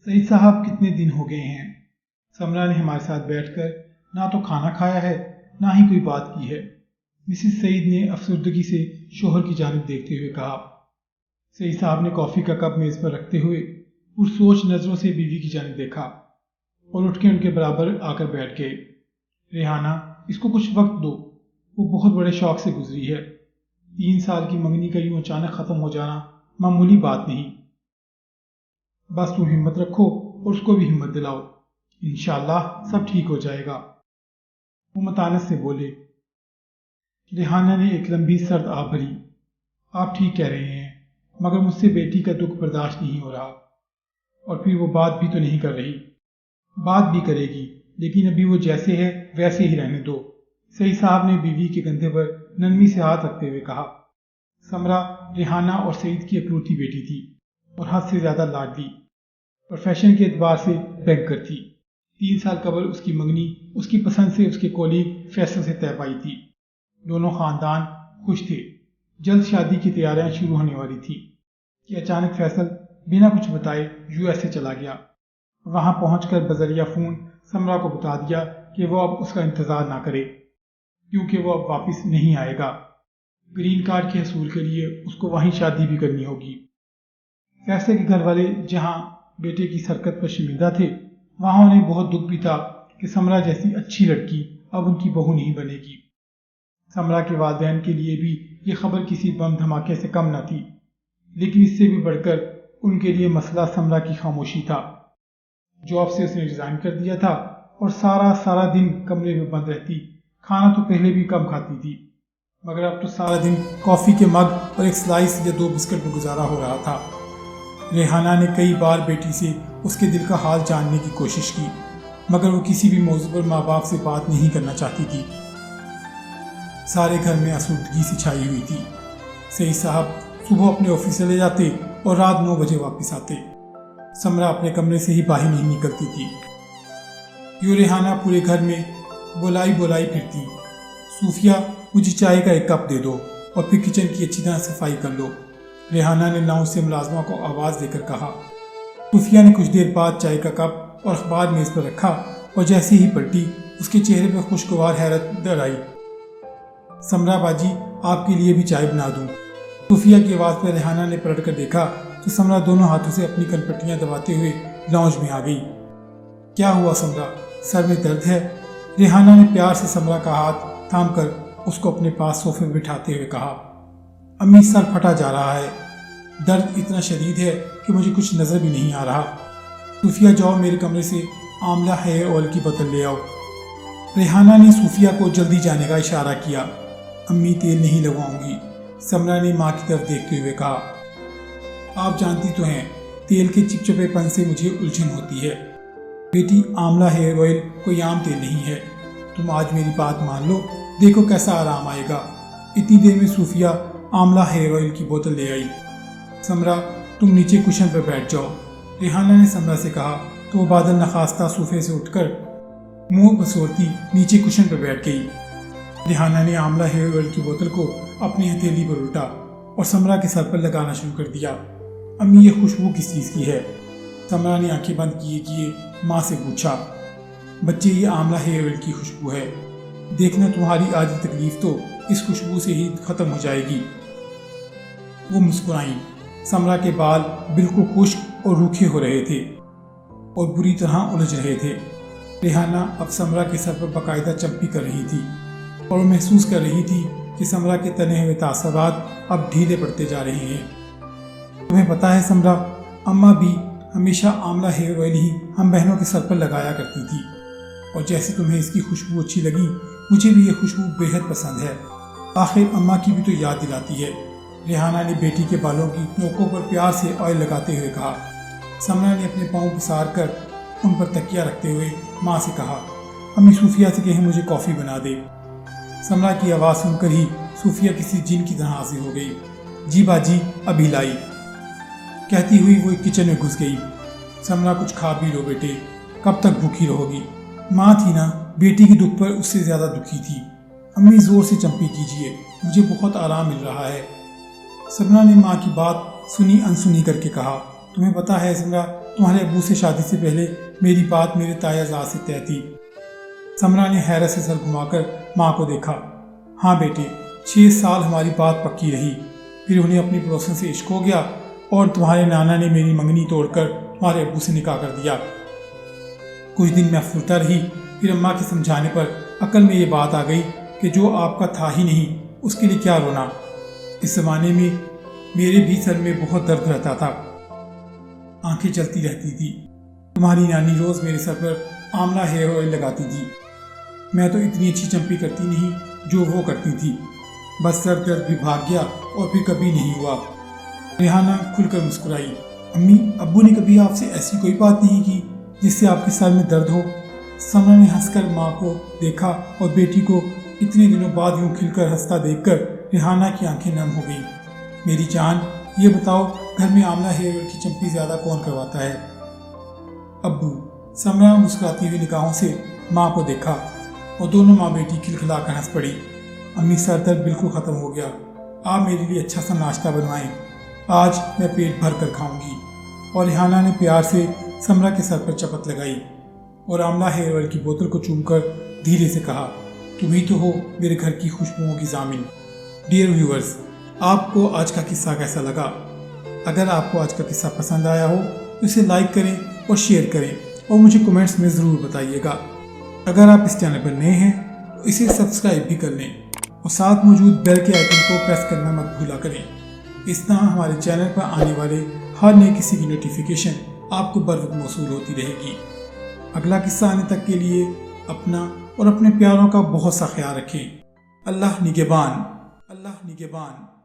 سعید صاحب کتنے دن ہو گئے ہیں؟ سمرا نے ہمارے ساتھ بیٹھ کر نہ تو کھانا کھایا ہے نہ ہی کوئی بات کی ہے۔ مسز سعید نے افسردگی سے شوہر کی جانب دیکھتے ہوئے کہا۔ سعید صاحب نے کافی کا کپ میز پر رکھتے ہوئے پرسوچ نظروں سے بیوی کی جانب دیکھا اور اٹھ کے ان کے برابر آ کر بیٹھ گئے۔ ریحانہ، اس کو کچھ وقت دو، وہ بہت بڑے شوق سے گزری ہے۔ 3 سال کی منگنی کا یوں اچانک ختم ہو جانا معمولی بات نہیں۔ بس تم ہمت رکھو اور اس کو بھی ہمت دلاؤ، انشاءاللہ سب ٹھیک ہو جائے گا، وہ متانت سے بولے۔ ریحانہ نے ایک لمبی سرد آہ بھری۔ آپ ٹھیک کہہ رہے ہیں، مگر مجھ سے بیٹی کا دکھ برداشت نہیں ہو رہا، اور پھر وہ بات بھی تو نہیں کر رہی۔ بات بھی کرے گی، لیکن ابھی وہ جیسے ہے ویسے ہی رہنے دو، سعید صاحب نے بیوی کے کندھے پر نرمی سے ہاتھ رکھتے ہوئے کہا۔ سمرا ریحانہ اور سعید کی اکلوتی بیٹی تھی اور حد سے زیادہ لاڈلی، پروفیشن کے اعتبار سے بینکر تھی۔ 3 سال قبل اس کی منگنی اس کی پسند سے اس کے کولیگ فیصل سے طے پائی تھی۔ دونوں خاندان خوش تھے۔ جلد شادی کی تیاریاں شروع ہونے والی تھی کہ اچانک فیصل بنا کچھ بتائے USA چلا گیا۔ وہاں پہنچ کر بذریعہ فون سمرا کو بتا دیا کہ وہ اب اس کا انتظار نہ کرے، کیونکہ وہ اب واپس نہیں آئے گا۔ گرین کارڈ کے حصول کے لیے اس کو وہیں شادی بھی کرنی ہوگی۔ فیصل کے گھر والے جہاں بیٹے کی سرکت پر شرمندہ تھے، وہاں انہیں بہت دکھ بھی تھا کہ سمرا جیسی اچھی لڑکی اب ان کی بہو نہیں بنے گی۔ سمرا کے والدین کے لیے بھی یہ خبر کسی بم دھماکے سے کم نہ تھی، لیکن اس سے بھی بڑھ کر ان کے لیے مسئلہ سمرا کی خاموشی تھا۔ جاب سے اس نے ریزائن کر دیا تھا اور سارا دن کمرے میں بند رہتی۔ کھانا تو پہلے بھی کم کھاتی تھی، مگر اب تو سارا دن کافی کے مگ اور ایک سلائس یا 2 بسکٹ میں گزارا ہو رہا تھا۔ ریحانہ نے کئی بار بیٹی سے اس کے دل کا حال جاننے کی کوشش کی، مگر وہ کسی بھی موضوع پر ماں باپ سے بات نہیں کرنا چاہتی تھی۔ سارے گھر میں آسودگی سی چھائی ہوئی تھی۔ سعید صاحب صبح اپنے آفس چلے جاتے اور رات 9 بجے واپس آتے۔ سمرا اپنے کمرے سے ہی باہر نہیں نکلتی تھی۔ یوں ریحانہ پورے گھر میں بولائی پھرتی۔ صوفیہ، مجھے چائے کا 1 کپ دے دو اور پھر کچن کی اچھی طرح صفائی کر لو، ریحانہ نے لاؤنج سے ملازمہ کو آواز دے کر کہا۔ صوفیہ نے کچھ دیر بعد چائے کا کپ اور اخبار میز پر رکھا اور جیسے ہی پلٹی اس کے چہرے پر خوشگوار حیرت در آئی۔ سمرا باجی، آپ کے لیے بھی چائے بنا دوں؟ صوفیہ کی آواز پر ریحانہ نے پلٹ کر دیکھا تو سمرا دونوں ہاتھوں سے اپنی کنپٹیاں دباتے ہوئے لاؤنج میں آ گئی۔ کیا ہوا سمرا، سر میں درد ہے؟ ریحانہ نے پیار سے سمرا کا ہاتھ تھام کر اس کو اپنے پاس صوفے میں بٹھاتے ہوئے کہا۔ امی، سر پھٹا جا رہا ہے، درد اتنا شدید ہے کہ مجھے کچھ نظر بھی نہیں آ رہا۔ صوفیہ، جاؤ میرے کمرے سے آملہ ہیئر آئل کی بوتل لے آؤ۔ ریحانہ نے صوفیہ کو جلدی جانے کا اشارہ کیا۔ امی، تیل نہیں لگواؤں گی، سمرا نے ماں کی طرف دیکھتے ہوئے کہا۔ آپ جانتی تو ہیں تیل کے چپچپے پن سے مجھے الجھن ہوتی ہے۔ بیٹی، آملہ ہیئر آئل کوئی عام تیل نہیں ہے، تم آج میری بات مان لو، دیکھو کیسا آرام آئے گا۔ اتنی دیر میں صوفیہ آملہ ہیئر آئل کی بوتل لے آئی۔ سمرا، تم نیچے کشن پر بیٹھ جاؤ، ریحانہ نے سمرا سے کہا تو وہ بادل نخواستہ صوفے سے اٹھ کر منہ بسورتی نیچے کشن پر بیٹھ گئی۔ ریحانہ نے آملہ ہیئر آئل کی بوتل کو اپنی ہتھیلی پر الٹا اور سمرا کے سر پر لگانا شروع کر دیا۔ امی، یہ خوشبو کس چیز کی ہے؟ سمرا نے آنکھیں بند کیے ماں سے پوچھا۔ بچے، یہ آملہ ہیئر آئل کی خوشبو ہے، دیکھنا تمہاری آدھی تکلیف تو اس خوشبو سے ہی ختم ہو جائے گی۔ وہ مسکرائیں۔ سمرا کے بال بالکل خشک اور روکھے ہو رہے تھے اور بری طرح الجھ رہے تھے۔ ریحانہ اب سمرا کے سر پر باقاعدہ چمپی کر رہی تھی اور وہ محسوس کر رہی تھی کہ سمرا کے تنے ہوئے تعصبات اب ڈھیلے پڑتے جا رہے ہیں۔ تمہیں پتا ہے سمرا، اماں بھی ہمیشہ آملہ ہیئر آئل ہی ہم بہنوں کے سر پر لگایا کرتی تھی، اور جیسے تمہیں اس کی خوشبو اچھی لگی، مجھے بھی یہ خوشبو بے حد پسند ہے۔ آخر اماں کی بھی تو یاد دلاتی ہے، ریحانہ نے بیٹی کے بالوں کی نوکوں پر پیار سے آئل لگاتے ہوئے کہا۔ سمرا نے اپنے پاؤں پسار کر ان پر تکیہ رکھتے ہوئے ماں سے کہا، امی، صوفیہ سے کہیں مجھے کافی بنا دے۔ سمرا کی آواز سن کر ہی صوفیہ کسی جن کی طرح حاضر ہو گئی۔ جی باجی، ابھی لائی، کہتی ہوئی وہ کچن میں گھس گئی۔ سمرا، کچھ کھا بھی لو بیٹے، کب تک بھوکی رہو گی؟ ماں تھی نا، بیٹی کے دکھ پر اس سے زیادہ دکھی تھی۔ امی، زور سے چمپی کیجیے، مجھے بہت آرام مل رہا ہے۔ سمرا نے ماں کی بات سنی انسنی کر کے کہا، تمہیں پتا ہے سمرا، تمہارے ابو سے شادی سے پہلے میری بات میرے تایا زاد سے طے تھی۔ سمرا نے حیرت سے سر گھما کر ماں کو دیکھا۔ ہاں بیٹے، 6 سال ہماری بات پکی رہی، پھر انہیں اپنی پڑوسن سے عشق ہو گیا اور تمہارے نانا نے میری منگنی توڑ کر تمہارے ابو سے نکاح کر دیا۔ کچھ دن میں افسردہ رہی، پھر اماں کے سمجھانے پر عقل میں یہ بات آ گئی کہ جو آپ کا تھا ہی نہیں اس کے لیے کیا رونا۔ اس زمانے میں میرے بھی سر میں بہت درد رہتا تھا، آنکھیں چلتی رہتی تھی۔ تمہاری نانی روز میرے سر پر آملہ ہیئر آئل لگاتی تھی، میں تو اتنی اچھی چمپی کرتی نہیں جو وہ کرتی تھی، بس سر درد بھی بھاگ گیا اور پھر کبھی نہیں ہوا۔ ریحانہ کھل کر مسکرائی۔ امی ابو نے کبھی آپ سے ایسی کوئی بات نہیں کی جس سے آپ کے سر میں درد ہو؟ سمرا نے ہنس کر ماں کو دیکھا اور بیٹی کو اتنے دنوں بعد یوں کھل کر ہنستا دیکھ کر ریحانہ کی آنکھیں نم ہو گئیں۔ میری جان، یہ بتاؤ گھر میں آملہ ہیئر آئل کی چمپی زیادہ کون کرواتا ہے؟ ابو۔ سمرا مسکراتی ہوئی نگاہوں سے ماں کو دیکھا اور دونوں ماں بیٹی کھلکھلا کر ہنس پڑی۔ امی سر درد بالکل ختم ہو گیا، آپ میرے لیے اچھا سا ناشتہ بنوائیں، آج میں پیٹ بھر کر کھاؤں گی۔ اور ریحانہ نے پیار سے سمرا کے سر پر چپت لگائی اور آملہ ہیئر آئل کی بوتل کو چوم کر دھیرے سے کہا، تم ہی تو ہو میرے گھر کی خوشبوؤں کی ضامن۔ ڈیئر ویورز، آپ کو آج کا قصہ کیسا لگا؟ اگر آپ کو آج کا قصہ پسند آیا ہو تو اسے لائک کریں اور شیئر کریں اور مجھے کمنٹس میں ضرور بتائیے گا۔ اگر آپ اس چینل پر نئے ہیں تو اسے سبسکرائب بھی کر لیں اور ساتھ موجود بیل کے آئیکن کو پریس کرنا مت بھولا کریں۔ اس طرح ہمارے چینل پر آنے والے ہر نئے کسی کی نوٹیفیکیشن آپ کو بروقت موصول ہوتی رہے گی۔ اگلا قصہ آنے تک کے لیے اپنا اور اپنے پیاروں کا بہت سا خیال رکھیں۔ اللہ نگہبان۔ اللہ نگہبان۔